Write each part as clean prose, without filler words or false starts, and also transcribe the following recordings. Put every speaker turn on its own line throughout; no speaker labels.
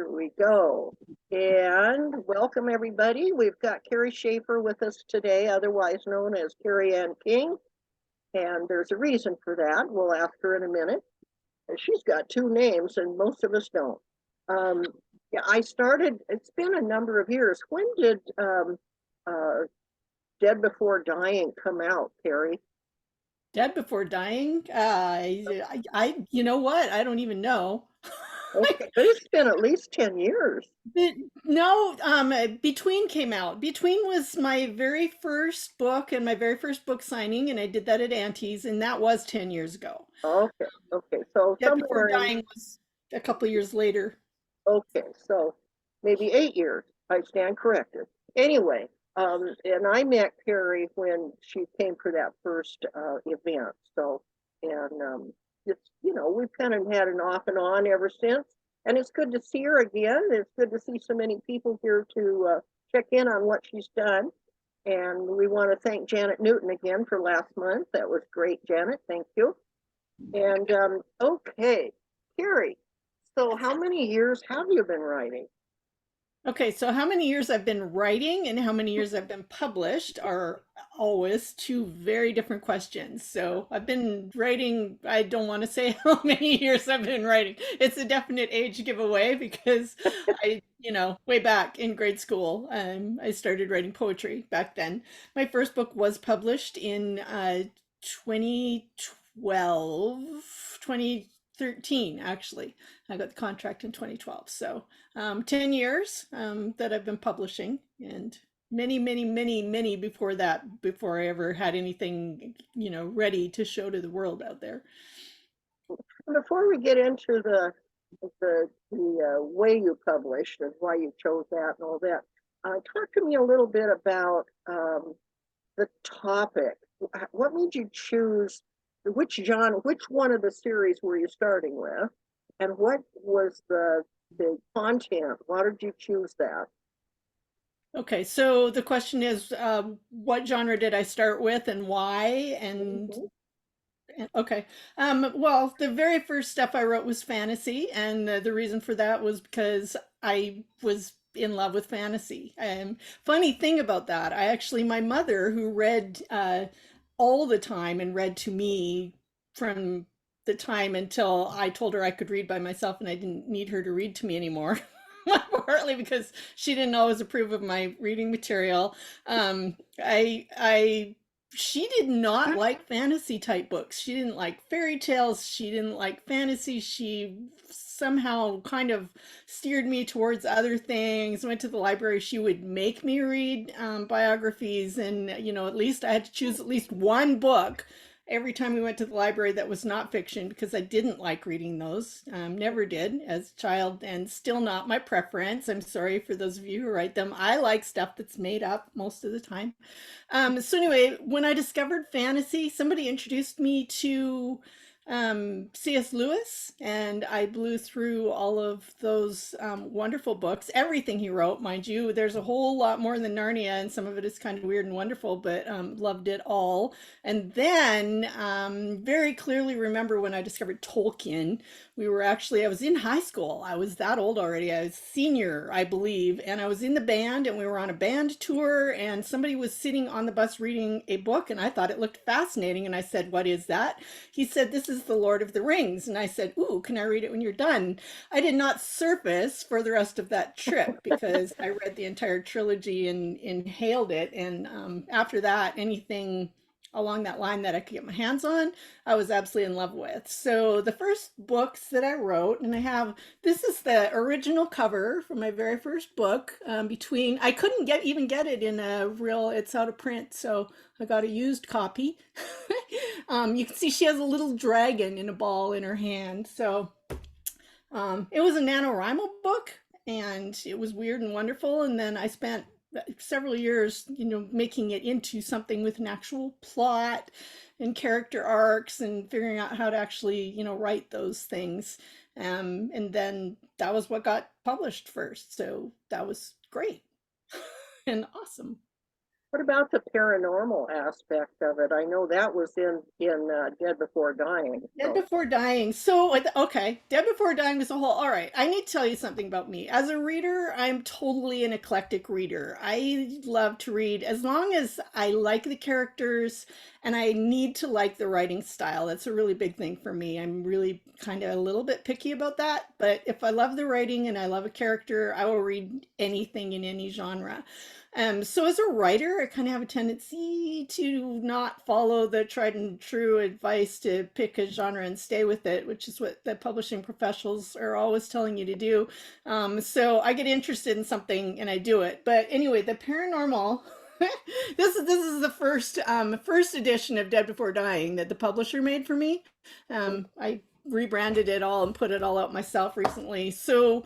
There we go. And welcome everybody. We've got Kerry Schafer with us today, otherwise known as Kerry Anne King. And there's a reason for that. We'll ask her in a minute. And she's got two names and most of us don't. Um, yeah, I started, it's been a number of years. When did uh, Dead Before Dying come out, Kerry?
Dead Before Dying? You know what? I don't even know.
Okay, but it's been at least 10 years.
But no, Between came out. Between was my very first book and my very first book signing, and I did that at Auntie's, and that was 10 years ago.
Okay, okay. So
Dead Before
somewhere in
Dying was a couple years later.
Okay, so maybe 8 years. I stand corrected. Anyway, and I met Carrie when she came for that first event. So, and it's we've kind of had an off and on ever since. And it's good to see her again. It's good to see so many people here to check in on what she's done. And we want to thank Janet Newton again for last month. That was great, Janet. Thank you. And okay, Carrie, so how many years have you been writing?
Okay, so how many years I've been writing and how many years I've been published are always two very different questions. So I've been writing, I don't want to say how many years I've been writing. It's a definite age giveaway because way back in grade school, I started writing poetry back then. My first book was published in 2012, 2013, actually. I got the contract in 2012. So 10 years that I've been publishing, and many, many, many, many before that, before I ever had anything, ready to show to the world out there.
Before we get into the way you published and why you chose that and all that, talk to me a little bit about the topic. What made you choose which one of the series were you starting with, and what was the content? Why did you choose that?
Okay, so the question is, what genre did I start with and why?
Mhm.
Okay. Well, the very first stuff I wrote was fantasy, and the reason for that was because I was in love with fantasy. Funny thing about that, my mother, who read all the time and read to me from the time until I told her I could read by myself and I didn't need her to read to me anymore. Partly because she didn't always approve of my reading material. I she did not like fantasy type books. She didn't like fairy tales. She didn't like fantasy. She somehow kind of steered me towards other things. Went to the library. She would make me read biographies, and at least I had to choose at least one book every time we went to the library that was not fiction because I didn't like reading those. Never did as a child, and still not my preference. I'm sorry for those of you who write them. I like stuff that's made up most of the time. So anyway, when I discovered fantasy, somebody introduced me to C.S. Lewis, and I blew through all of those wonderful books, everything he wrote, mind you. There's a whole lot more than Narnia, and some of it is kind of weird and wonderful, but loved it all. And then very clearly remember when I discovered Tolkien. I was in high school. I was that old already. I was senior, I believe, and I was in the band, and we were on a band tour, and somebody was sitting on the bus reading a book, and I thought it looked fascinating, and I said, "What is that?" He said, "This is The Lord of the Rings." And I said, "Ooh, can I read it when you're done?" I did not surface for the rest of that trip because I read the entire trilogy and inhaled it. And after that, anything along that line that I could get my hands on, I was absolutely in love with. So the first books that I wrote, and this is the original cover from my very first book. I couldn't even get it in a real, it's out of print, so I got a used copy. You can see she has a little dragon in a ball in her hand. So it was a NaNoWriMo book, and it was weird and wonderful. And then I spent several years, making it into something with an actual plot and character arcs and figuring out how to actually, write those things. And then that was what got published first. So that was great and awesome.
What about the paranormal aspect of it? I know that was in Dead Before Dying.
Dead
So
Before Dying. So, okay, Dead Before Dying was a whole. All right, I need to tell you something about me. As a reader, I'm totally an eclectic reader. I love to read as long as I like the characters and I need to like the writing style. That's a really big thing for me. I'm really kind of a little bit picky about that. But if I love the writing and I love a character, I will read anything in any genre. So as a writer, I kind of have a tendency to not follow the tried and true advice to pick a genre and stay with it, which is what the publishing professionals are always telling you to do. So I get interested in something and I do it. But anyway, the paranormal. This is the first edition of Dead Before Dying that the publisher made for me. I rebranded it all and put it all out myself recently. So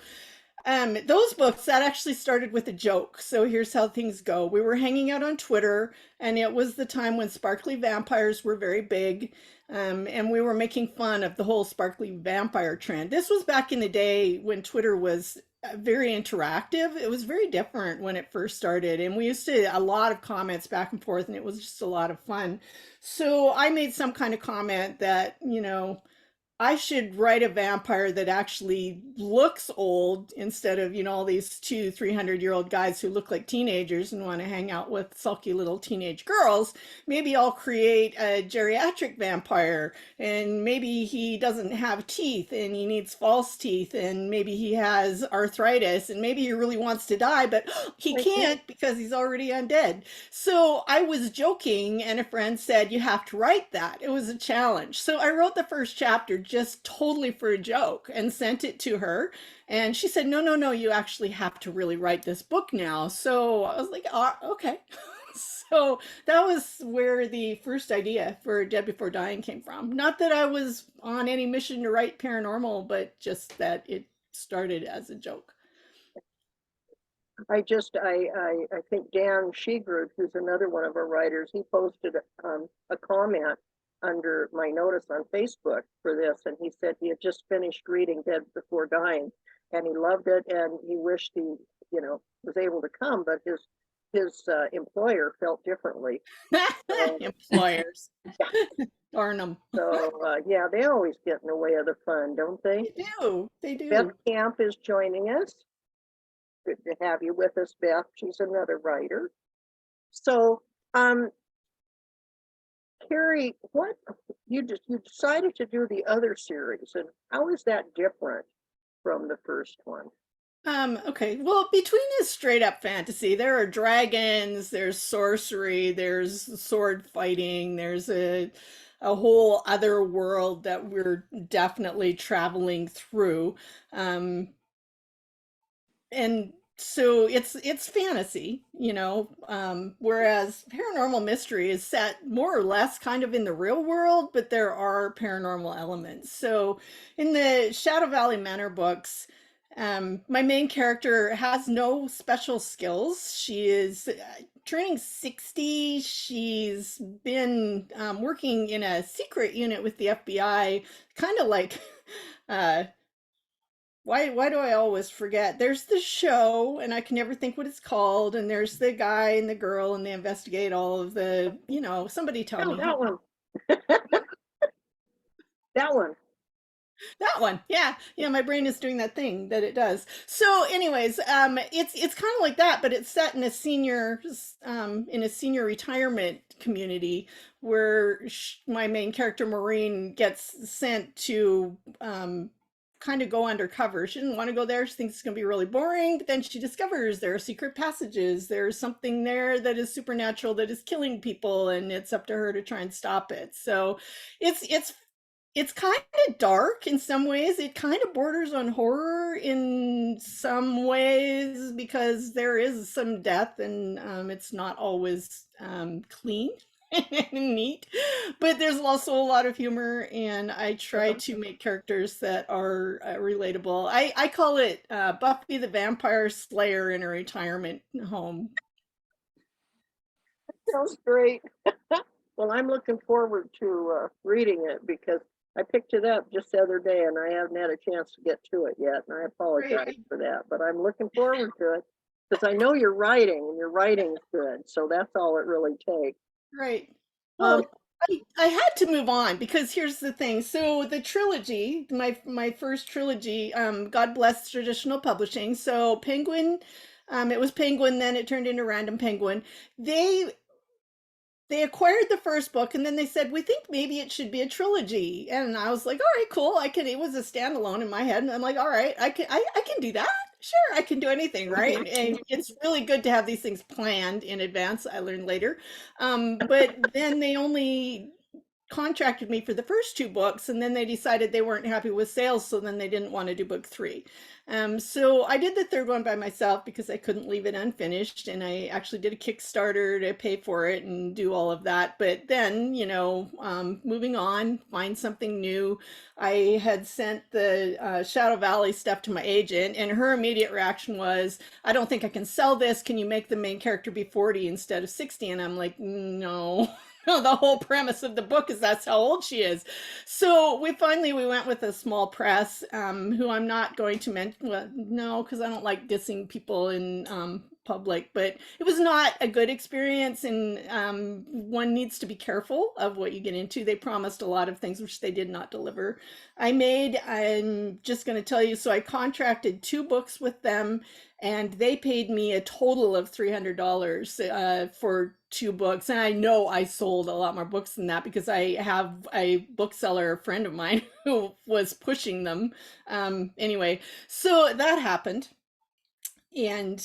those books that actually started with a joke. So here's how things go. We were hanging out on Twitter, and it was the time when sparkly vampires were very big. And we were making fun of the whole sparkly vampire trend. This was back in the day when Twitter was very interactive. It was very different when it first started. And we used to a lot of comments back and forth, and it was just a lot of fun. So I made some kind of comment that, I should write a vampire that actually looks old instead of, all these 300-year-old guys who look like teenagers and want to hang out with sulky little teenage girls. Maybe I'll create a geriatric vampire, and maybe he doesn't have teeth and he needs false teeth, and maybe he has arthritis, and maybe he really wants to die, but he can't because he's already undead. So I was joking, and a friend said, "You have to write that." It was a challenge. So I wrote the first chapter just totally for a joke and sent it to her. And she said, "No, no, no, you actually have to really write this book now." So I was like, okay. So that was where the first idea for Dead Before Dying came from. Not that I was on any mission to write paranormal, but just that it started as a joke.
I think Dan Shegrud, who's another one of our writers, he posted a comment under my notice on Facebook for this, and he said he had just finished reading Dead Before Dying, and he loved it, and he wished he, was able to come, but his employer felt differently. So,
Employers. Darn them.
yeah, they always get in the way of the fun, don't they?
They do. They
Beth
do.
Camp is joining us. Good to have you with us, Beth. She's another writer. So, Kerry, what you decided to do the other series, and how is that different from the first one?
Okay. Well, between the straight up fantasy, there are dragons, there's sorcery, there's sword fighting, there's a whole other world that we're definitely traveling through. And so it's fantasy, whereas paranormal mystery is set more or less kind of in the real world, but there are paranormal elements. So in the Shadow Valley Manor books, my main character has no special skills. She is turning 60. She's been working in a secret unit with the FBI, kind of like uh, why do I always forget? There's the show, and I can never think what it's called, and there's the guy and the girl, and they investigate all of the, somebody tell
Oh,
me.
that one. That one.
That one. Yeah. Yeah, my brain is doing that thing that it does. So anyways, it's kind of like that, but it's set in a senior retirement community where my main character Maureen gets sent to kind of go undercover. She didn't want to go there. She thinks it's going to be really boring, but then she discovers there are secret passages. There's something there that is supernatural that is killing people, and it's up to her to try and stop it. So it's kind of dark in some ways. It kind of borders on horror in some ways because there is some death, and it's not always clean and neat. But there's also a lot of humor, and I try to make characters that are relatable. I call it Buffy the Vampire Slayer in a retirement home.
Sounds great. Well, I'm looking forward to reading it because I picked it up just the other day and I haven't had a chance to get to it yet, and I apologize
Great.
for that, but I'm looking forward to it. because I know you're writing and your writing's good, so that's all it really takes.
Right.
Um,
Well, I had to move on because here's the thing. So the trilogy, my first trilogy, God bless traditional publishing. So Penguin, it was Penguin, then it turned into Random Penguin. They they acquired the first book and then they said, we think maybe it should be a trilogy. And I was like, all right, cool. It was a standalone in my head. And I'm like, all right, I can do that. Sure, I can do anything, right? And it's really good to have these things planned in advance. I learned later. But then they only contracted me for the first two books and then they decided they weren't happy with sales, so then they didn't want to do book three. So I did the third one by myself because I couldn't leave it unfinished, and I actually did a Kickstarter to pay for it and do all of that. But then, moving on, find something new. I had sent the Shadow Valley stuff to my agent, and her immediate reaction was, I don't think I can sell this. Can you make the main character be 40 instead of 60? And I'm like, no. No, the whole premise of the book is that's how old she is. So we went with a small press, who I'm not going to mention. Well, no, because I don't like dissing people in public. But it was not a good experience, and one needs to be careful of what you get into. They promised a lot of things which they did not deliver. I'm just going to tell you. So I contracted two books with them, and they paid me a total of $300 for two books. And I know I sold a lot more books than that because I have a bookseller friend of mine who was pushing them. Anyway, so that happened. And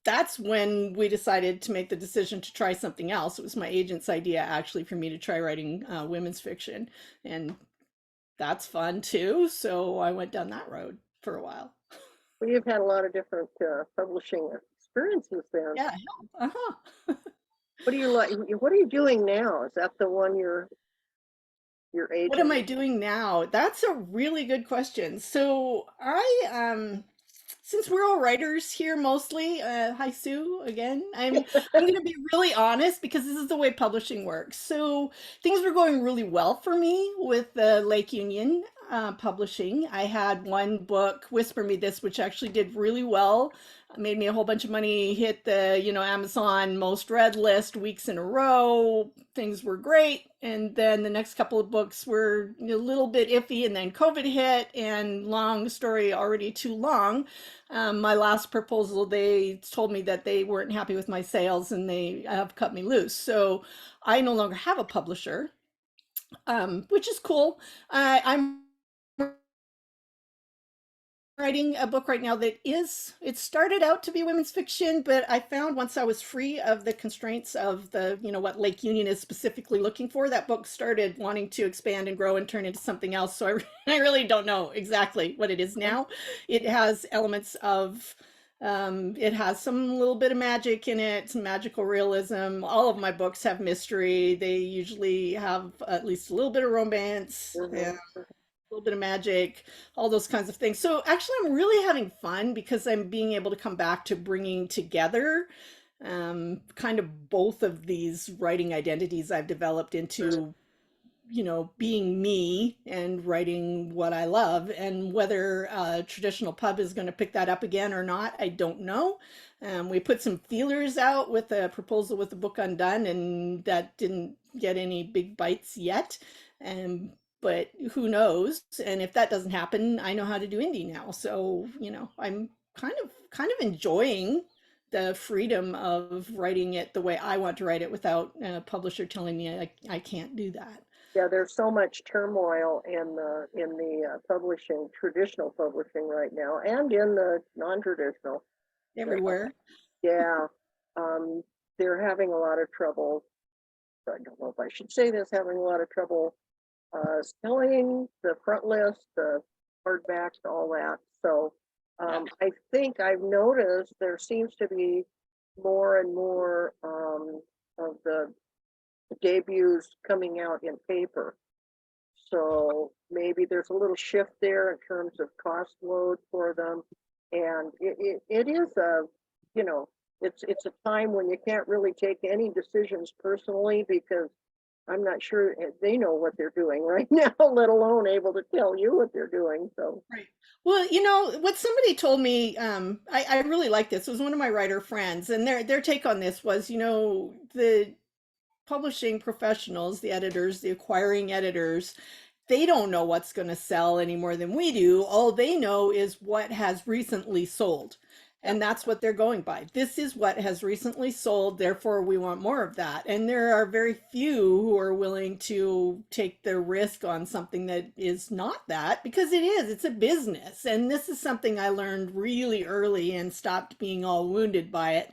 that's when we decided to make the decision to try something else. It was my agent's idea, actually, for me to try writing women's fiction. And that's fun too. So I went down that road for a while.
well, you've had a lot of different publishing experiences then.
Yeah. Uh-huh.
What do you like? What are you doing now? Is that the one your
What am
agent?
I doing now? That's a really good question. So I since we're all writers here mostly, hi Sue again. I'm going to be really honest because this is the way publishing works. So things were going really well for me with the Lake Union publishing. I had one book, Whisper Me This, which actually did really well. Made me a whole bunch of money, hit the, Amazon most read list weeks in a row. Things were great. And then the next couple of books were a little bit iffy, and then COVID hit, and long story already too long. My last proposal, they told me that they weren't happy with my sales and they have cut me loose. So I no longer have a publisher, which is cool. I'm writing a book right now it started out to be women's fiction, but I found once I was free of the constraints of the, what Lake Union is specifically looking for, that book started wanting to expand and grow and turn into something else. So I really don't know exactly what it is now. It has elements of, it has some little bit of magic in it, some magical realism. All of my books have mystery. They usually have at least a little bit of romance.
Mm-hmm.
Little bit of magic, all those kinds of things. So actually, I'm really having fun because I'm being able to come back to bringing together kind of both of these writing identities I've developed into, being me and writing what I love. And whether a traditional pub is going to pick that up again or not, I don't know. We put some feelers out with a proposal with the book Undone, and that didn't get any big bites yet. But who knows? And if that doesn't happen, I know how to do indie now. So, I'm kind of enjoying the freedom of writing it the way I want to write it without a publisher telling me I can't do that.
Yeah, there's so much turmoil in the publishing, traditional publishing right now, and in the non-traditional.
Everywhere.
Yeah, they're having a lot of trouble. I don't know if I should say this, having a lot of trouble selling the front list, the hardbacks, all that. So I think I've noticed there seems to be more and more of the debuts coming out in paper. So maybe there's a little shift there in terms of cost load for them. And it is a, you know, it's a time when you can't really take any decisions personally because I'm not sure they know what they're doing right now, let alone able to tell you what they're doing. So,
Right. Well, you know, what somebody told me, I really like this. It was one of my writer friends, and their take on this was, you know, the publishing professionals, the editors, the acquiring editors, they don't know what's going to sell any more than we do. All they know is what has recently sold.
yeah,
And that's what they're going by. This is what has recently sold, therefore we want more of that. And there are very few who are willing to take the risk on something that is not that, because it is, it's a business. And this is something I learned really early and stopped being all wounded by it.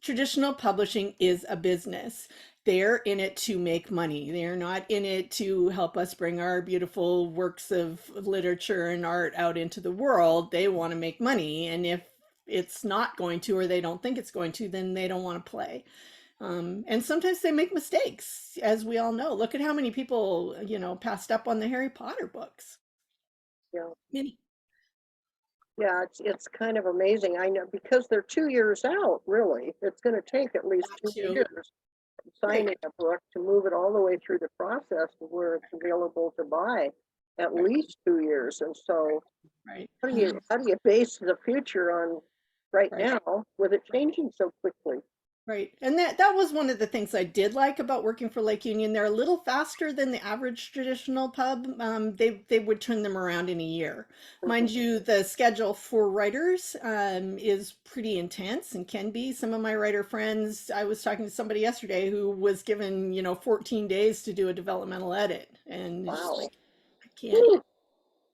Traditional publishing is a business. They're in it to make money. They're not in it to help us bring our beautiful works of literature and art out into the world. They want to make money. And if it's not going to, or they don't think it's going to, then they don't want to play. And sometimes they make mistakes, as we all know. Look at how many people, you know, passed up on the Harry Potter books.
yeah,
Many.
yeah. It's kind of amazing. I know because they're 2 years out. Really, it's going to take at least
That
two
too.
years
Right.
signing a book to move it all the way through the process to where it's available to buy. At
Right.
least 2 years, and so
Right.
how do you base the future on right
Right.
now with it changing so quickly?
Right. And that was one of the things I did like about working for Lake Union. They're a little faster than the average traditional pub. They would turn them around in a year. Mind
Mhm.
you, the schedule for writers is pretty intense and can be. Some of my writer friends, I was talking to somebody yesterday who was given, you know, 14 days to do a developmental edit, and it's just
Wow.
like, I can't,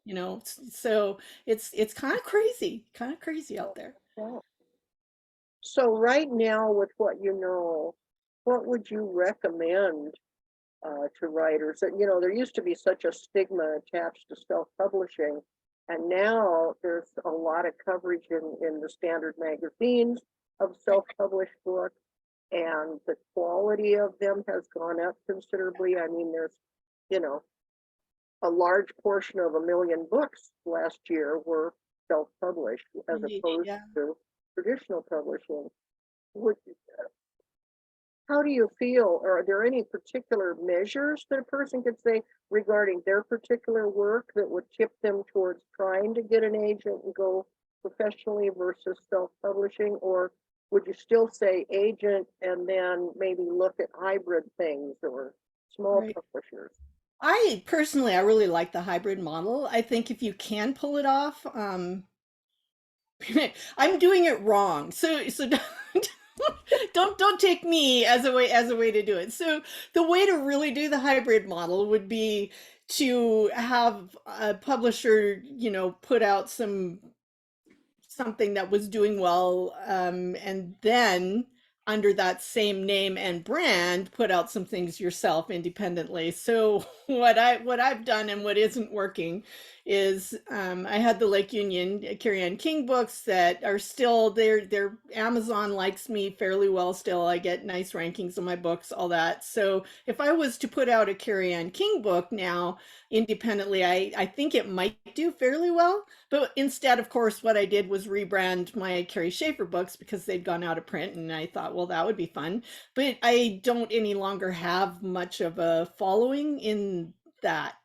you know. So it's kind of crazy out there.
Wow. So right now, with what you know, what would you recommend to writers? That there used to be such a stigma attached to self-publishing, and now there's a lot of coverage in the standard magazines of
Right.
self-published books, and the quality of them has gone up considerably. I mean, there's you know a large portion of 1 million books last year were self-published as
Indeed.
opposed
Yeah.
to traditional publishing. Would, how do you feel? Or are there any particular measures that a person could say regarding their particular work that would tip them towards trying to get an agent and go professionally versus self-publishing? Or would you still say agent and then maybe look at hybrid things or small
Right.
publishers?
I personally, I really like the hybrid model. I think if you can pull it off, I'm doing it wrong. So don't take me as a way to do it. So the way to really do the hybrid model would be to have a publisher, you know, put out something that was doing well, and then under that same name and brand put out some things yourself independently. So what I've done and what isn't working is, I had the Lake Union Kerry Anne King books that are still there. Their Amazon likes me fairly well still. I get nice rankings on my books, all that. So if I was to put out a Kerry Anne King book now independently, I think it might do fairly well. But instead, of course, what I did was rebrand my Kerry Schafer books because they'd gone out of print, and I thought, well, that would be fun. But I don't any longer have much of a following in that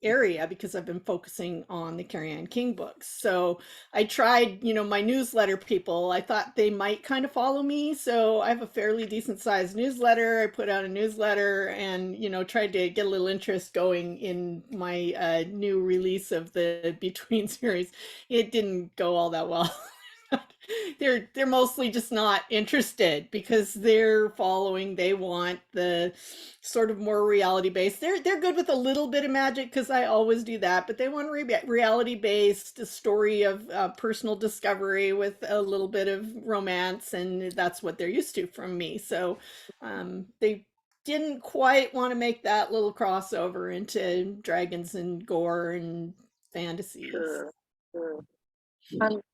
area because I've been focusing on the Kerry Anne King books. So I tried, you know, my newsletter people, I thought they might kind of follow me. So I have a fairly decent sized newsletter. I put out a newsletter and, you know, tried to get a little interest going in my new release of the Between series. It didn't go all that well. They're mostly just not interested because they're following, they want the sort of more reality based. They're good with a little bit of magic because I always do that, but they want reality based, a story of personal discovery with a little bit of romance, and that's what they're used to from me. So they didn't quite want to make that little crossover into dragons and gore and fantasies.
Sure, sure.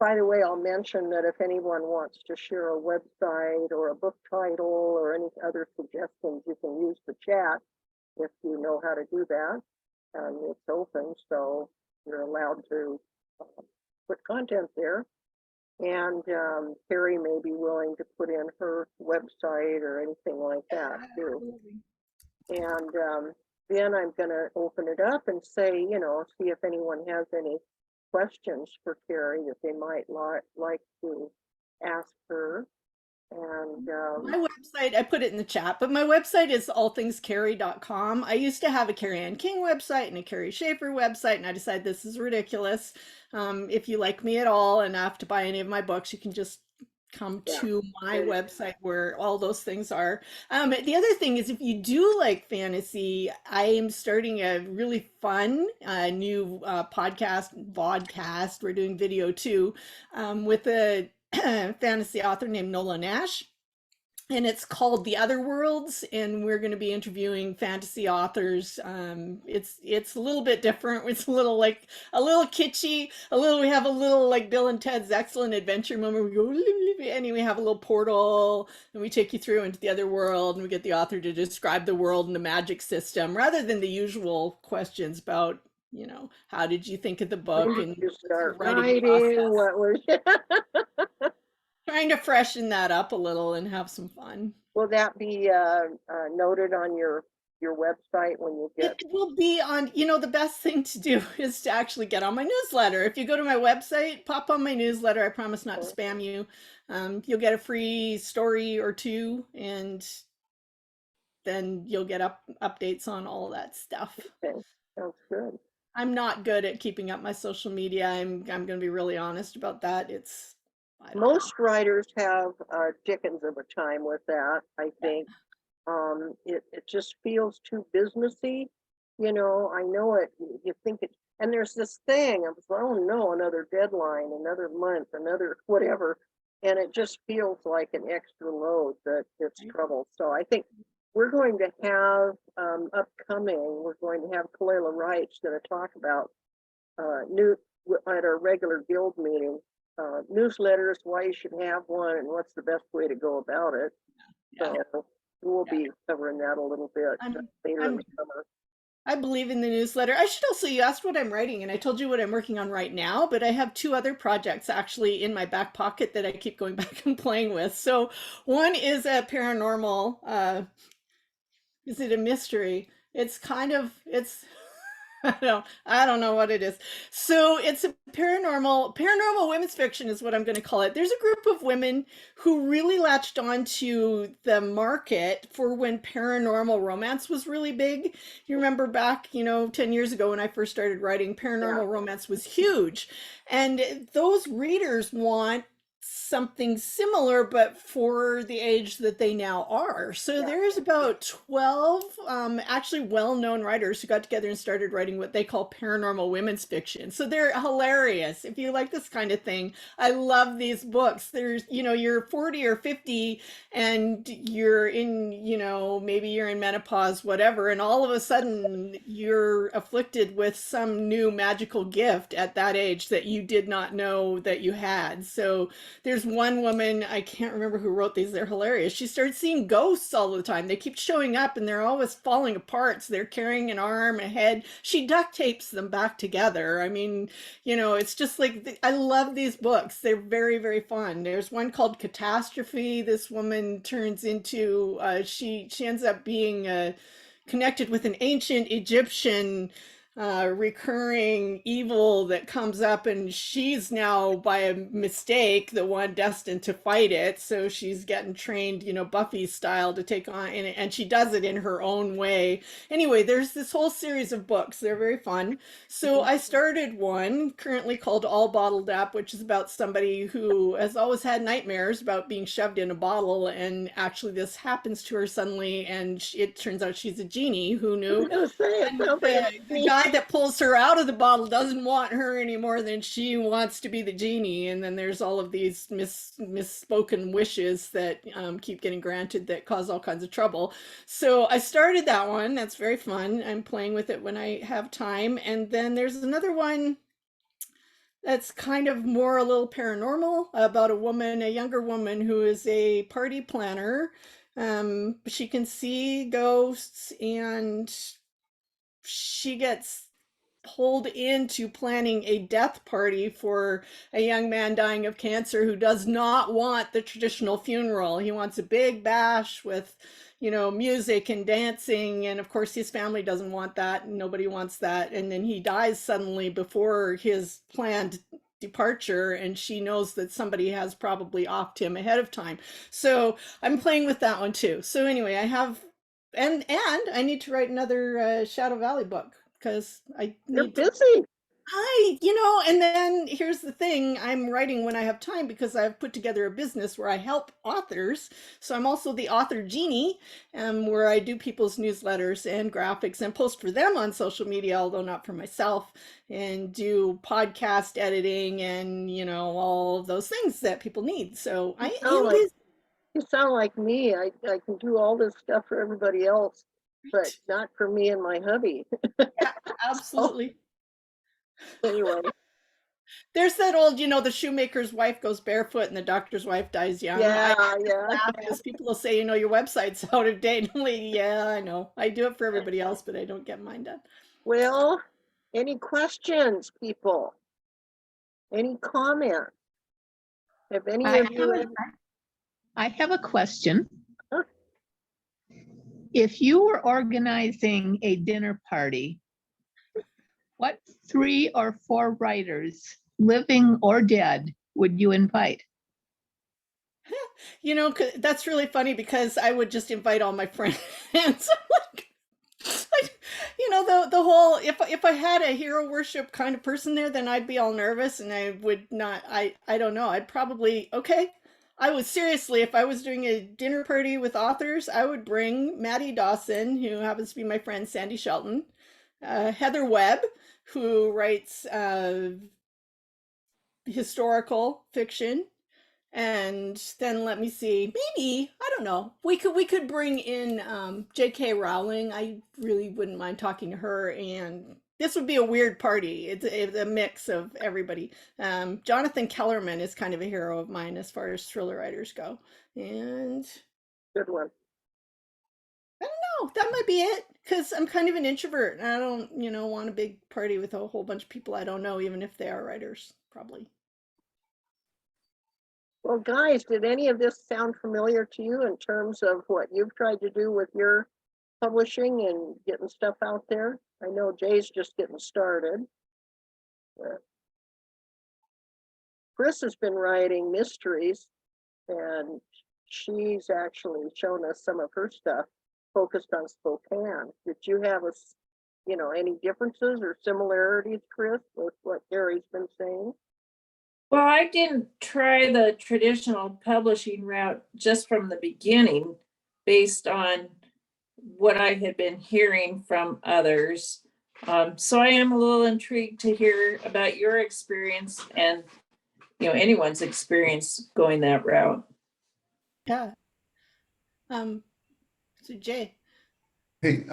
By the way, I'll mention that if anyone wants to share a website or a book title or any other suggestions, you can use the chat if you know how to do that. It's open, so you're allowed to put content there. And Carrie may be willing to put in her website or anything like that too.
Absolutely.
And then I'm going to open it up and say, see if anyone has any questions for Kerry that they might like to ask her. And
My website, I put it in the chat, but my website is allthingskerry.com. I used to have a Kerry Anne King website and a Kerry Schafer website, and I decided this is ridiculous. If you like me at all enough to buy any of my books, you can just come
yeah,
to my
there you
website where all those things are. The other thing is, if you do like fantasy, I am starting a really fun new vodcast. We're doing video too, with a fantasy author named Nola Nash, and it's called The Other Worlds, and we're going to be interviewing fantasy authors. It's a little bit different. It's a little like a little kitschy, a little, we have a little like Bill and Ted's Excellent Adventure moment. We go and we have a little portal and we take you through into the other world, and we get the author to describe the world and the magic system rather than the usual questions about, how did you think of the
when
book
did
and
you
what's your
start
writing
writing?
process.
What was
Trying to freshen that up a little and have some fun.
will that be noted on your website when you
It
get
will be on, the best thing to do is to actually get on my newsletter. If you go to my website, pop on my newsletter. I promise not to spam you. You'll get a free story or two, and then you'll get updates on all that stuff.
okay, sounds good.
I'm not good at keeping up my social media. I'm going to be really honest about that. I don't know.
Most writers have dickens of a time with that, I think. It just feels too businessy. I know it, you think it, and there's this thing of, oh no, another deadline, another month, another whatever. And it just feels like an extra load that it's trouble. So I think we're going to have we're going to have Kalila Wright's going to talk about new at our regular guild meeting, newsletters, why you should have one, and what's the best way to go about it.
Yeah.
So we'll
Yeah.
be covering that a little bit later in the summer.
I believe in the newsletter. I should also, you asked what I'm writing, and I told you what I'm working on right now, but I have two other projects actually in my back pocket that I keep going back and playing with. So one is a paranormal, is it a mystery? It's I don't know what it is. So it's a paranormal women's fiction is what I'm going to call it. There's a group of women who really latched on to the market for when paranormal romance was really big. You remember back, 10 years ago when I first started writing, paranormal romance was huge. And those readers want something similar, but for the age that they now are. So there's about 12 actually well-known writers who got together and started writing what they call paranormal women's fiction. So they're hilarious. If you like this kind of thing, I love these books. There's, you're 40 or 50 and you're in, maybe you're in menopause, whatever, and all of a sudden you're afflicted with some new magical gift at that age that you did not know that you had. So there's one woman, I can't remember who wrote these, they're hilarious. She started seeing ghosts all the time. They keep showing up and they're always falling apart. So they're carrying an arm, a head. She duct tapes them back together. I mean, it's just like, I love these books. They're very, very fun. There's one called Catastrophe. This woman turns into, she ends up being connected with an ancient Egyptian recurring evil that comes up, and she's now by a mistake the one destined to fight it, so she's getting trained, Buffy style, to take on, and she does it in her own way. Anyway, there's this whole series of books. They're very fun. So I started one currently called All Bottled Up, which is about somebody who has always had nightmares about being shoved in a bottle, and actually this happens to her suddenly, and it turns out she's a genie. Who knew? And the guy that pulls her out of the bottle doesn't want her any more than she wants to be the genie. And then there's all of these misspoken wishes that keep getting granted that cause all kinds of trouble. So I started that one. That's very fun. I'm playing with it when I have time. And then there's another one that's kind of more a little paranormal, about a younger woman who is a party planner. She can see ghosts, and she gets pulled into planning a death party for a young man dying of cancer who does not want the traditional funeral. He wants a big bash with, music and dancing. And of course, his family doesn't want that, and nobody wants that. And then he dies suddenly before his planned departure, and she knows that somebody has probably offed him ahead of time. So I'm playing with that one too. So anyway, I have, and I need to write another Shadow Valley book because I
You're
need to.
busy.
And then here's the thing, I'm writing when I have time because I've put together a business where I help authors. So I'm also the author genie, where I do people's newsletters and graphics and post for them on social media, although not for myself, and do podcast editing and, all of those things that people need. So
You
I
sound
am
like
busy.
you sound like me. I can do all this stuff for everybody else, but not for me and my hubby.
Yeah,
Oh,
absolutely.
anyway,
There's that old, the shoemaker's wife goes barefoot and the doctor's wife dies young. I
yeah,
just
yeah.
laugh because people will say, your website's out of date. I'm like, yeah, I know. I do it for everybody else, but I don't get mine done.
Well, any questions, people? Any comments? Have any
I
of
have
you?
a, I have a question.
Huh?
If you were organizing a dinner party, what 3 or 4 writers, living or dead, would you invite?
That's really funny because I would just invite all my friends. Like, the whole, if I had a hero worship kind of person there, then I'd be all nervous and I would not, I don't know. I'd probably, okay. I would seriously, if I was doing a dinner party with authors, I would bring Maddie Dawson, who happens to be my friend Sandy Shelton, Heather Webb, who writes historical fiction, and then let me see, maybe, I don't know, we could bring in J.K. Rowling. I really wouldn't mind talking to her, and this would be a weird party. It's a mix of everybody. Jonathan Kellerman is kind of a hero of mine as far as thriller writers go, and
Good one.
oh, that might be it, because I'm kind of an introvert and I don't, want a big party with a whole bunch of people I don't know, even if they are writers, probably.
Well, guys, did any of this sound familiar to you in terms of what you've tried to do with your publishing and getting stuff out there? I know Jay's just getting started. Chris has been writing mysteries, and she's actually shown us some of her stuff focused on Spokane. Did you have any differences or similarities, Chris, with what Gary's been saying?
Well, I didn't try the traditional publishing route just from the beginning based on what I had been hearing from others. So I am a little intrigued to hear about your experience and anyone's experience going that route.
Yeah. So Jay.
Hey,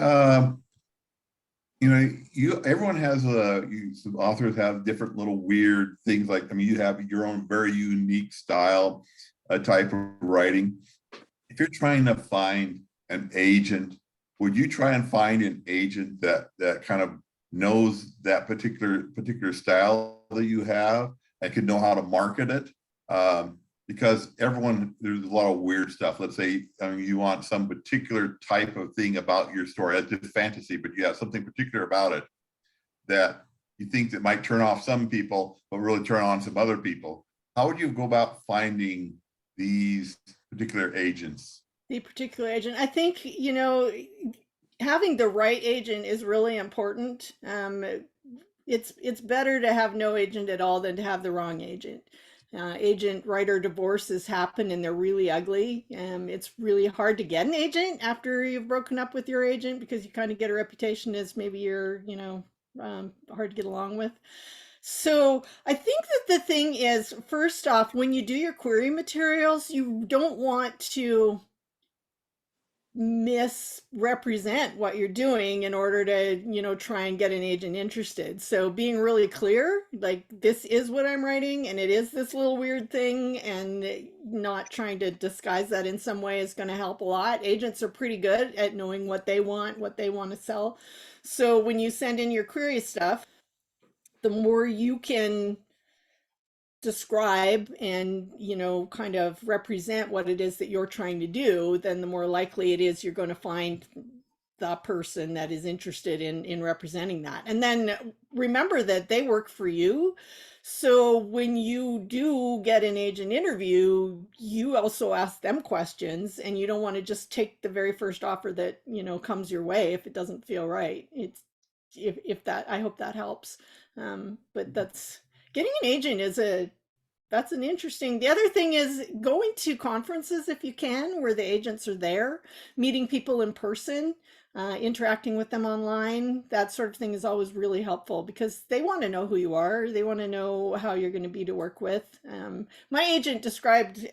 everyone has some authors have different little weird things. Like, I mean, you have your own very unique style, type of writing. If you're trying to find an agent, would you try and find an agent that kind of knows that particular style that you have and can know how to market it? Because there's a lot of weird stuff. Let's say, you want some particular type of thing about your story. That's just fantasy, but you have something particular about it that you think that might turn off some people, but really turn on some other people. How would you go about finding these particular agents?
The particular agent, I think, having the right agent is really important. It's better to have no agent at all than to have the wrong agent. Agent writer divorces happen and they're really ugly. It's really hard to get an agent after you've broken up with your agent because you kind of get a reputation as maybe you're, hard to get along with. So I think that the thing is, first off, when you do your query materials, you don't want to misrepresent what you're doing in order to try and get an agent interested. So being really clear, like, this is what I'm writing and it is this little weird thing, and not trying to disguise that in some way is going to help a lot. Agents are pretty good at knowing what they want to sell. So when you send in your query stuff, the more you can describe and, you know, kind of represent what it is that you're trying to do, then the more likely it is you're going to find the person that is interested in representing that. And then remember that they work for you. So when you do get an agent interview, you also ask them questions, and you don't want to just take the very first offer that, you know, comes your way if it doesn't feel right. It's if that, I hope that helps. But that's, getting an agent is that's an interesting. The other thing is going to conferences if you can, where the agents are there, meeting people in person, interacting with them online. That sort of thing is always really helpful because they want to know who you are. They want to know how you're going to be to work with. My agent described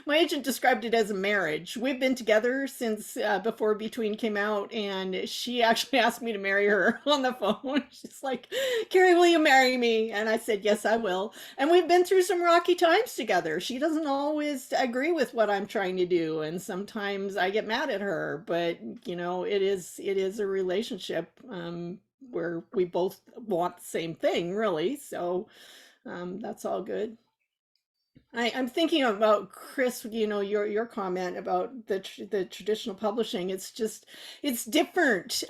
my agent described it as a marriage. We've been together since before Between came out, and she actually asked me to marry her on the phone. She's like, "Kerry, will you marry me?" And I said, "Yes, I will." And we've been through some rocky times together. She doesn't always agree with what I'm trying to do, and sometimes I get mad at her, but you know, it is a relationship where we both want the same thing, really. So that's all good. I'm thinking about Chris, you know, your comment about the traditional publishing. It's just, it's different.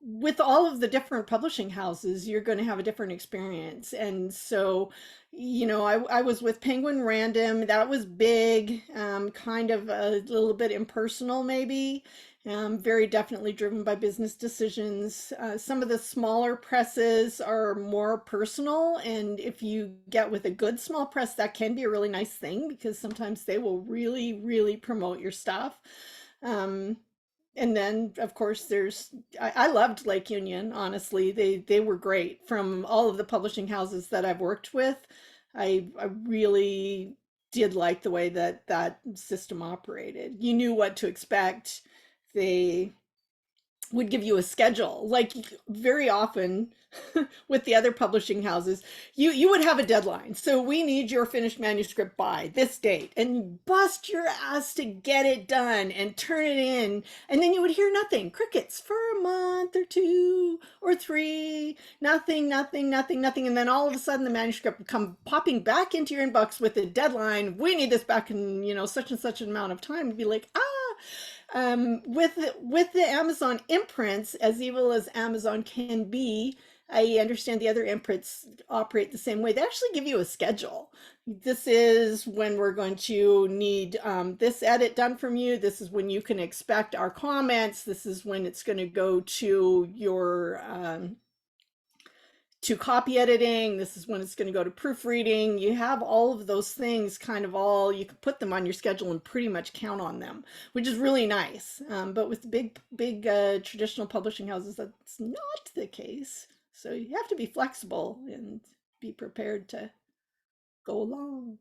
With all of the different publishing houses, you're going to have a different experience. And so, you know, I was with Penguin Random. That was big, kind of a little bit impersonal, maybe. Very definitely driven by business decisions. Some of the smaller presses are more personal. And if you get with a good small press, that can be a really nice thing because sometimes they will really, really promote your stuff. And then, of course, I loved Lake Union, honestly. They were great. From all of the publishing houses that I've worked with, I really did like the way that that system operated. You knew what to expect. They would give you a schedule. Like very often with the other publishing houses, you would have a deadline. So we need your finished manuscript by this date, and bust your ass to get it done and turn it in. And then you would hear nothing, crickets for a month or 2 or 3, nothing. And then all of a sudden the manuscript would come popping back into your inbox with a deadline. We need this back in, you know, such and such an amount of time. To be like, with the Amazon imprints, as evil as Amazon can be, I understand the other imprints operate the same way. They actually give you a schedule. This is when we're going to need this edit done from you. This is when you can expect our comments. This is when it's going to go to your to copy editing. This is when it's going to go to proofreading. You have all of those things kind of all, you can put them on your schedule and pretty much count on them, which is really nice. But with big traditional publishing houses, that's not the case. So you have to be flexible and be prepared to go along.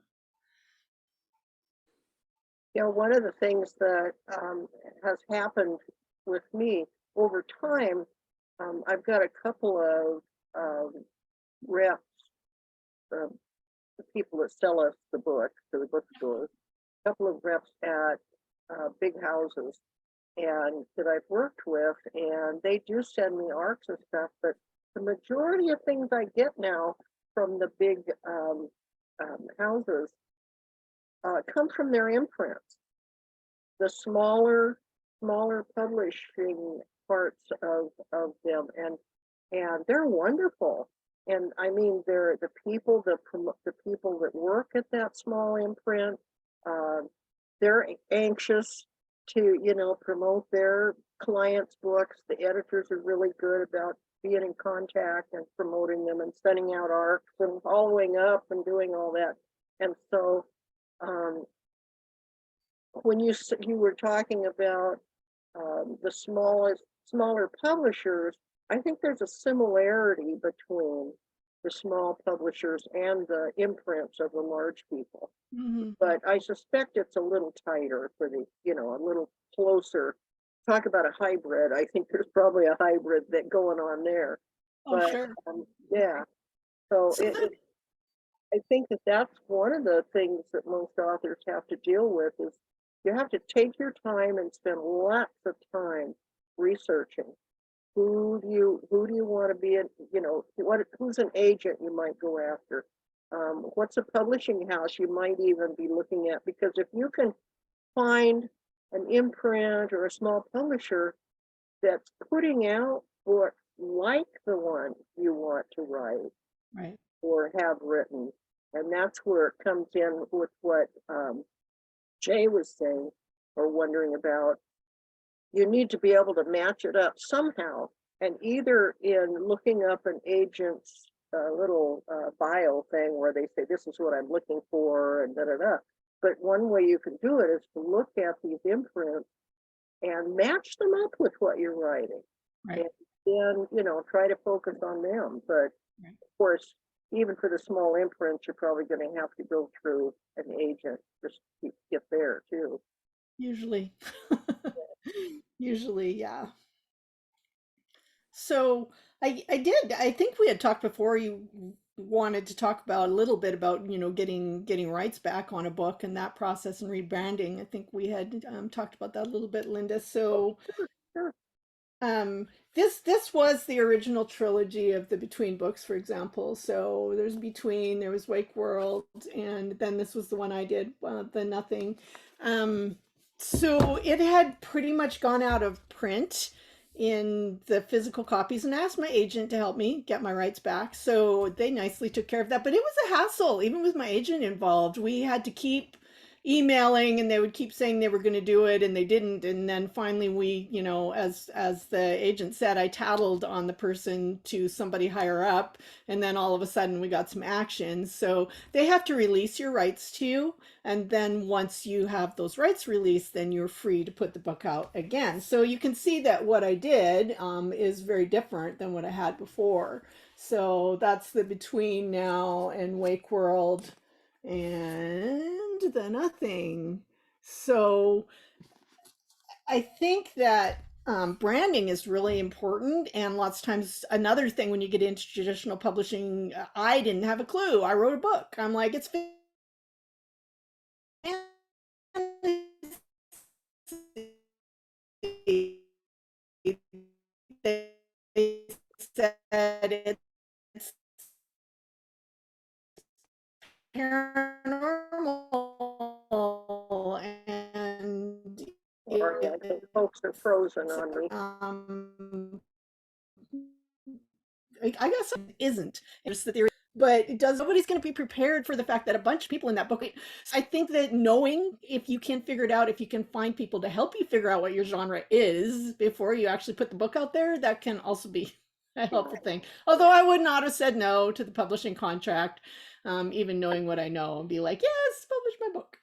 You know, one of the things that has happened with me over time, I've got a couple of reps, the people that sell us the book to the bookstores, a couple of reps at big houses and that I've worked with, and they do send me arcs and stuff, but the majority of things I get now from the big houses come from their imprints. The smaller publishing parts of them, and they're wonderful. And I mean, they're the people that work at that small imprint. They're anxious to, you know, promote their clients' books. The editors are really good about being in contact and promoting them and sending out arcs and following up and doing all that. And so, when you were talking about the smaller publishers, I think there's a similarity between the small publishers and the imprints of the large people.
Mm-hmm.
But I suspect it's a little tighter for the, you know, a little closer. Talk about a hybrid. I think there's probably a hybrid that going on there.
Oh,
But
sure.
yeah, so
So
I think that's one of the things that most authors have to deal with is you have to take your time and spend lots of time researching. who do you want to be, who's an agent you might go after? What's a publishing house you might even be looking at? Because if you can find an imprint or a small publisher that's putting out books like the one you want to write
Right.
or have written, and that's where it comes in with what Jay was saying or wondering about. You need to be able to match it up somehow, and either in looking up an agent's little bio thing where they say this is what I'm looking for and da da da. But one way you can do it is to look at these imprints and match them up with what you're writing,
Right.
and then try to focus on them. But
Right.
of course, even for the small imprints, you're probably going to have to go through an agent just to get there too.
Usually. Usually, yeah. So I think we had talked before, you wanted to talk about a little bit about, getting rights back on a book and that process and rebranding. I think we had talked about that a little bit, Linda. So
Sure.
this was the original trilogy of the Between books, for example. So there's Between, there was Wake World, and then this was the one I did, the Nothing. So it had pretty much gone out of print in the physical copies, and I asked my agent to help me get my rights back. So they nicely took care of that, but it was a hassle, even with my agent involved. We had to keep emailing, and they would keep saying they were going to do it and they didn't. And then finally we, as the agent said, I tattled on the person to somebody higher up, and then all of a sudden we got some action. So they have to release your rights to you, and then once you have those rights released, then you're free to put the book out again. So you can see that what I did is very different than what I had before. So that's the Between now, and Wake World, and the Nothing. So I think that branding is really important, and lots of times another thing when you get into traditional publishing, I didn't have a clue. I wrote a book. I'm like, it's they said it's paranormal, and
Sorry, I think folks are frozen on me.
I guess it isn't. It's the theory, but it does. Nobody's going to be prepared for the fact that a bunch of people in that book. So I think that knowing, if you can figure it out, if you can find people to help you figure out what your genre is before you actually put the book out there, that can also be a helpful thing. Although I would not have said no to the publishing contract, even knowing what I know, and be like, yes, publish my book.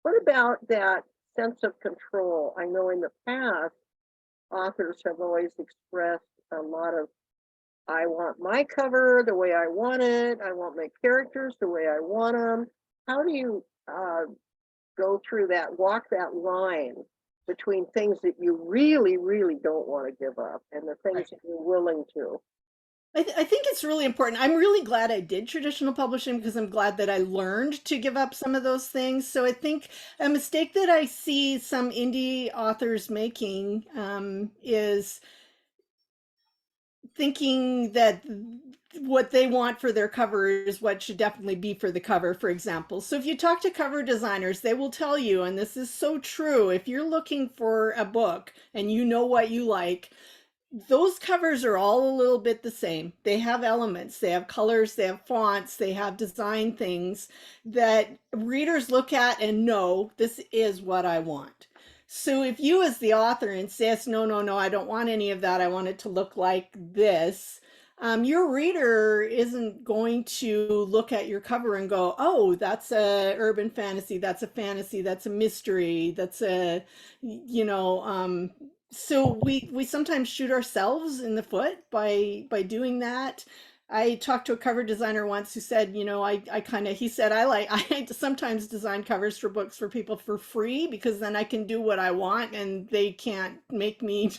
What about that sense of control? I know in the past, authors have always expressed a lot of, I want my cover the way I want it. I want my characters the way I want them. How do you go through that, walk that line between things that you really, really don't want to give up and the things
Right.
that you're willing to?
I think it's really important. I'm really glad I did traditional publishing, because I'm glad that I learned to give up some of those things. So I think a mistake that I see some indie authors making is thinking that what they want for their cover is what should definitely be for the cover, for example. So if you talk to cover designers, they will tell you, and this is so true, if you're looking for a book and you know what you like, those covers are all a little bit the same. They have elements, they have colors, they have fonts, they have design things that readers look at and know this is what I want. So if you as the author insist, no, no, no, I don't want any of that, I want it to look like this, your reader isn't going to look at your cover and go, oh, that's a urban fantasy, that's a mystery, that's a, so we sometimes shoot ourselves in the foot by doing that. I talked to a cover designer once who said, he said, I sometimes design covers for books for people for free, because then I can do what I want and they can't make me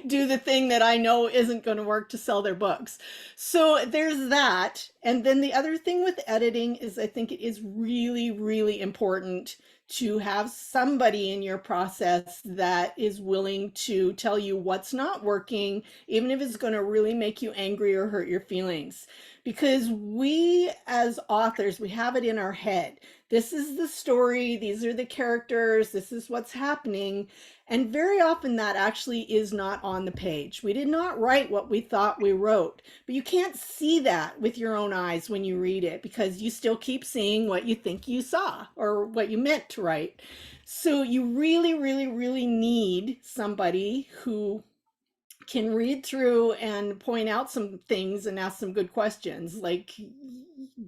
do the thing that I know isn't going to work to sell their books. So there's that. And then the other thing with editing is, I think it is really, really important to have somebody in your process that is willing to tell you what's not working, even if it's going to really make you angry or hurt your feelings. Because we as authors, we have it in our head. This is the story, these are the characters, this is what's happening. And very often that actually is not on the page. We did not write what we thought we wrote, but you can't see that with your own eyes when you read it because you still keep seeing what you think you saw or what you meant to write. So you really, really, really need somebody who can read through and point out some things and ask some good questions, like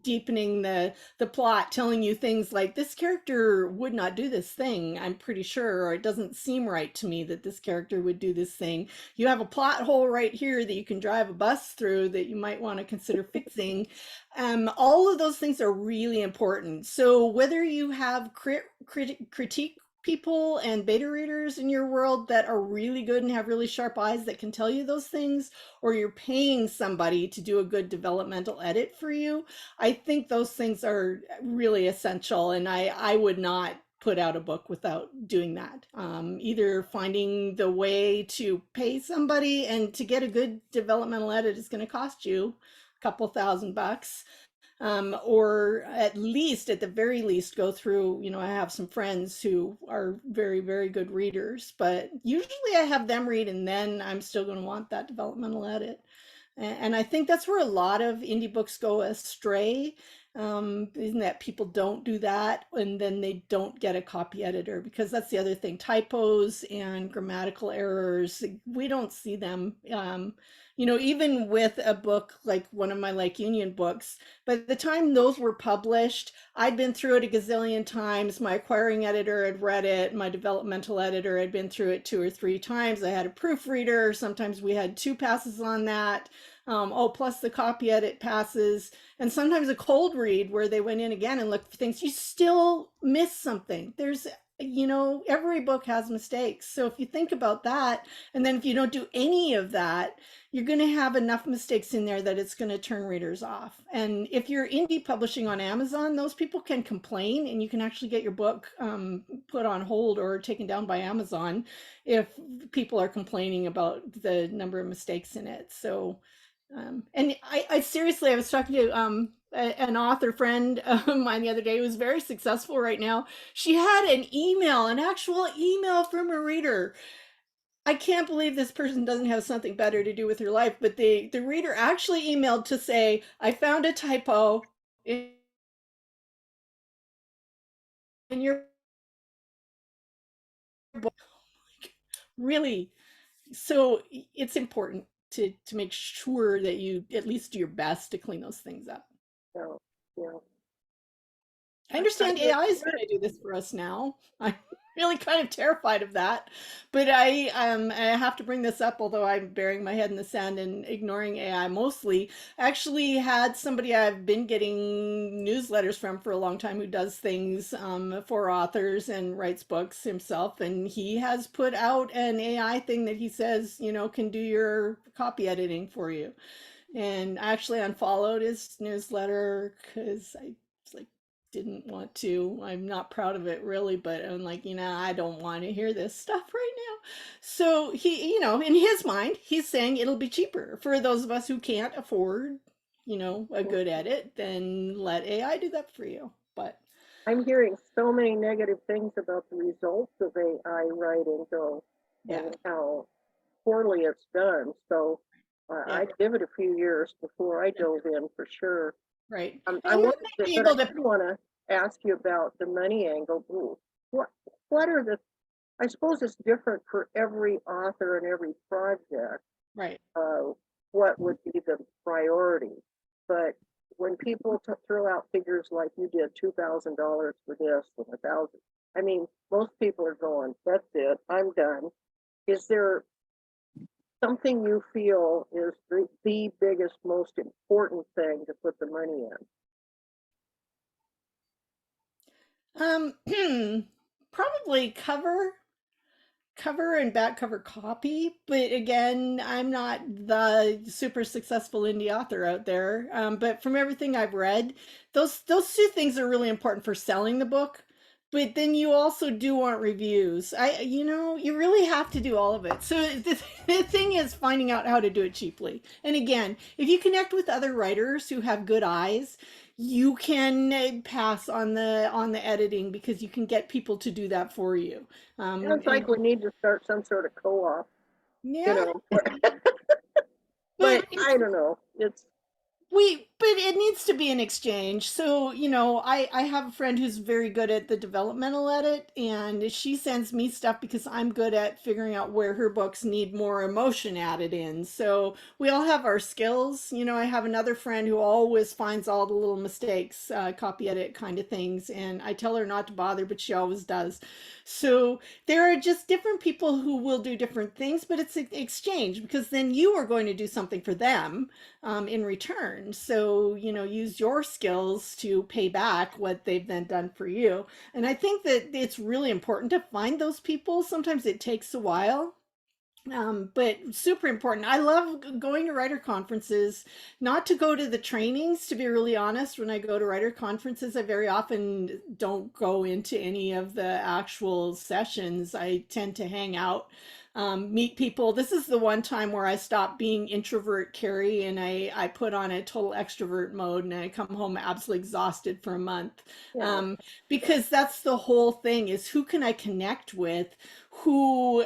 deepening the plot, telling you things like this character would not do this thing, I'm pretty sure, or it doesn't seem right to me that this character would do this thing. You have a plot hole right here that you can drive a bus through that you might want to consider fixing. All of those things are really important. So whether you have critique people and beta readers in your world that are really good and have really sharp eyes that can tell you those things, or you're paying somebody to do a good developmental edit for you, I think those things are really essential. And I would not put out a book without doing that. Either finding the way to pay somebody, and to get a good developmental edit is going to cost you a couple $1,000. Or at the very least, go through, I have some friends who are very, very good readers, but usually I have them read and then I'm still going to want that developmental edit. And I think that's where a lot of indie books go astray, isn't that people don't do that and then they don't get a copy editor, because that's the other thing. Typos and grammatical errors, we don't see them. Even with a book like one of my Like Union books, by the time those were published, I'd been through it a gazillion times. My acquiring editor had read it. My developmental editor had been through it 2 or 3 times. I had a proofreader. Sometimes we had 2 passes on that. Plus the copy edit passes, and sometimes a cold read where they went in again and looked for things. You still miss something. There's, every book has mistakes. So if you think about that, and then if you don't do any of that, you're going to have enough mistakes in there that it's going to turn readers off. And if you're indie publishing on Amazon, those people can complain and you can actually get your book put on hold or taken down by Amazon if people are complaining about the number of mistakes in it. So, and I seriously, I was talking to an author friend of mine the other day who's very successful right now. She had an actual email from a reader. I can't believe this person doesn't have something better to do with her life, but the reader actually emailed to say, I found a typo in your book. Really? So it's important to make sure that you at least do your best to clean those things up.
So, yeah.
I understand AI is going to do this for us now. I'm really kind of terrified of that, but I have to bring this up, although I'm burying my head in the sand and ignoring AI mostly. I actually had somebody I've been getting newsletters from for a long time who does things for authors and writes books himself, and he has put out an AI thing that he says, can do your copy editing for you. And I actually unfollowed his newsletter because I didn't want to. I'm not proud of it really, but I'm like, I don't want to hear this stuff right now. So he, in his mind, he's saying it'll be cheaper for those of us who can't afford, a good edit, then let AI do that for you. But
I'm hearing so many negative things about the results of AI writing, though, and how poorly it's done. So I'd give it a few years before I dove in for sure.
Right.
I wanted to, but I did want to ask you about the money angle. Ooh, what are the? I suppose it's different for every author and every project.
Right.
What would be the priority? But when people throw out figures like you did, $2,000 for this and 1,000, I mean, most people are going, "That's it, I'm done." Is there something you feel is the biggest, most important thing to put the money
in? Probably cover and back cover copy, but again, I'm not the super successful indie author out there. But from everything I've read, those 2 things are really important for selling the book. but then you also do want reviews. You really have to do all of it. So the thing is finding out how to do it cheaply. And again, if you connect with other writers who have good eyes, you can pass on the editing because you can get people to do that for you.
Sounds like we need to start some sort of co-op,
Yeah,
but
but
I don't know.
but it needs to be an exchange. So, I have a friend who's very good at the developmental edit, and she sends me stuff because I'm good at figuring out where her books need more emotion added in. So we all have our skills. I have another friend who always finds all the little mistakes, copy edit kind of things, and I tell her not to bother, but she always does. So there are just different people who will do different things, but it's an exchange because then you are going to do something for them in return. So, use your skills to pay back what they've then done for you. And I think that it's really important to find those people. Sometimes it takes a while. But super important. I love going to writer conferences, not to go to the trainings, to be really honest. When I go to writer conferences, I very often don't go into any of the actual sessions. I tend to hang out, meet people. This is the one time where I stopped being introvert Kerry and I put on a total extrovert mode and I come home absolutely exhausted for a month.
Yeah.
Because that's the whole thing is who can I connect with who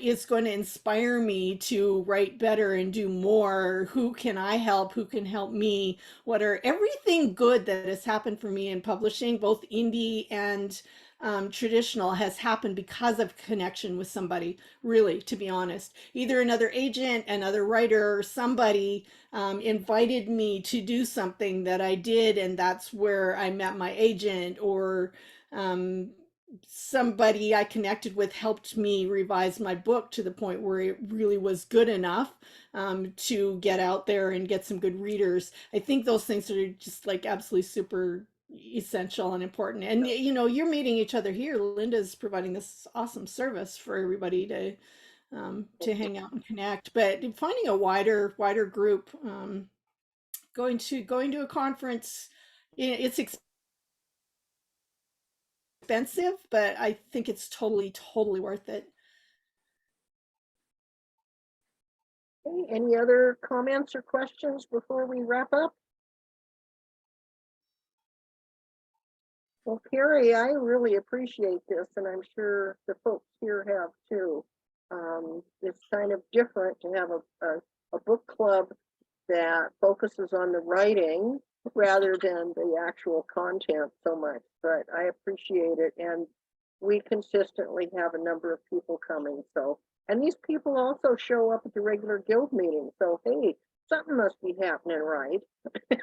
is going to inspire me to write better and do more, who can I help, who can help me, what are everything good that has happened for me in publishing, both indie and traditional, has happened because of connection with somebody, really, to be honest. Either another agent, another writer, somebody invited me to do something that I did, and that's where I met my agent, or somebody I connected with helped me revise my book to the point where it really was good enough to get out there and get some good readers. I think those things are just like absolutely super essential and important. And you're meeting each other here. Linda's providing this awesome service for everybody to hang out and connect. But finding a wider group, going to a conference, it's expensive, but I think it's totally worth it.
Okay, any other comments or questions before we wrap up? Well, Kerry, I really appreciate this, and I'm sure the folks here have too. It's kind of different to have a book club that focuses on the writing rather than the actual content so much, but I appreciate it. And we consistently have a number of people coming. So, and these people also show up at the regular guild meeting. So, hey, something must be happening, right?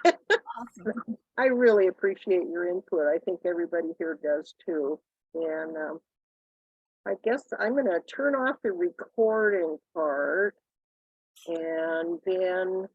Awesome.
I really appreciate your input. I think everybody here does too. And I guess I'm going to turn off the recording part and then